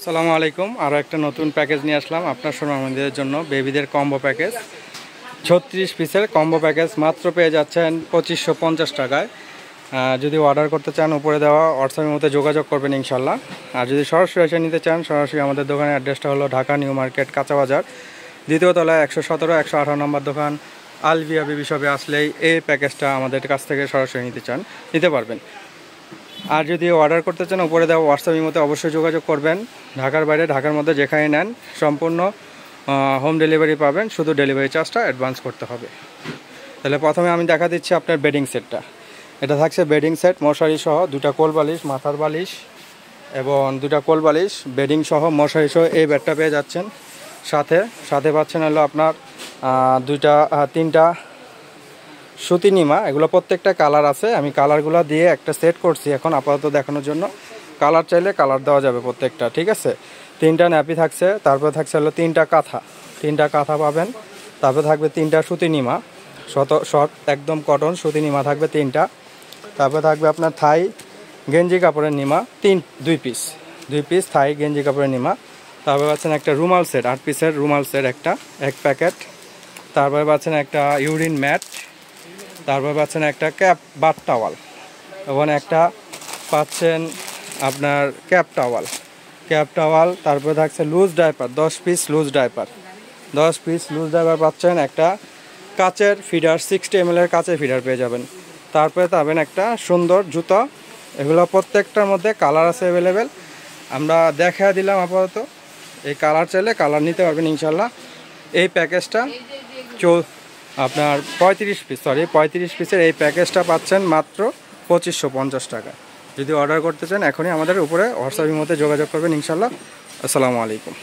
আসসালামু আলাইকুম। আরও একটা নতুন প্যাকেজ নিয়ে আসলাম আপনার সোনামণিদের জন্য। বেবিদের কম্বো প্যাকেজ 36 পিসের কম্বো প্যাকেজ মাত্র পেয়ে যাচ্ছেন 2550 টাকায়। যদি অর্ডার করতে চান উপরে দেওয়া হোয়াটসঅ্যাপের মধ্যে যোগাযোগ করবেন ইনশাল্লাহ। আর যদি সরাসরি এসে নিতে চান সরাসরি আমাদের দোকানের অ্যাড্রেসটা হলো ঢাকা নিউ মার্কেট কাঁচা বাজার, দ্বিতীয় তলায় 117 118 নম্বর দোকান আলভিয়া বেবি শপে আসলেই এই প্যাকেজটা আমাদের কাছ থেকে সরাসরি নিতে পারবেন। আর যদি অর্ডার করতে চান উপরে দেওয়া হোয়াটসঅ্যাপের মধ্যে অবশ্যই যোগাযোগ করবেন। ঢাকার বাইরে ঢাকার মধ্যে যেখানে নেন সম্পূর্ণ হোম ডেলিভারি পাবেন, শুধু ডেলিভারি চার্জটা অ্যাডভান্স করতে হবে। তাহলে প্রথমে আমি দেখা দিচ্ছি আপনার বেডিং সেটটা। এটা থাকছে বেডিং সেট মশারি সহ, দুটা কোল বালিশ, মাথার বালিশ এবং দুটা কোল বালিশ, বেডিং সহ মশারি সহ এই বেডটা পেয়ে যাচ্ছেন। সাথে পাচ্ছেন হলো আপনার তিনটা সুতি নিমা। এগুলো প্রত্যেকটা কালার আছে, আমি কালারগুলো দিয়ে একটা সেট করছি এখন আপাতত দেখানোর জন্য। কালার চাইলে কালার দেওয়া যাবে প্রত্যেকটা, ঠিক আছে। তিনটা ন্যাপি থাকছে, তারপরে থাকছে হলো তিনটা কাঁথা পাবেন। তারপরে থাকবে তিনটা সুতি নিমা, শর্ট একদম কটন সুতি নিমা থাকবে তিনটা। তারপরে থাকবে আপনার থাই গেঞ্জি কাপড়ের নিমা দুই পিস থাই গেঞ্জি কাপড়ের নিমা। তারপরে পাচ্ছেন একটা রুমাল সেট, 8 পিসের রুমাল সেট এক প্যাকেট। তারপরে পাচ্ছেন একটা ইউরিন ম্যাট। তারপর পাচ্ছেন একটা বাথ টাওয়াল এবং একটা পাচ্ছেন আপনার ক্যাপ টাওয়াল। তারপরে থাকছে loose diaper 10 piece loose diaper পাচ্ছেন। একটা কাচের ফিডার 60 ml এর কাচের ফিডার পেয়ে যাবেন। তারপরে পাবেন একটা সুন্দর জুতো। এগুলো প্রত্যেকটার মধ্যে কালার আছে অ্যাভেলেবেল, আমরা দেখা দিলাম আপাতত। এই কালার চাইলে কালার নিতে পারবেন ইনশাল্লাহ। এই প্যাকেজটা আপনার 35 পিসের এই প্যাকেজটা পাচ্ছেন মাত্র 2550 টাকা। যদি অর্ডার করতে চান এখনই আমাদের উপরে হোয়াটসঅ্যাপের মধ্যে যোগাযোগ করবেন ইনশাল্লাহ। আসসালামু আলাইকুম।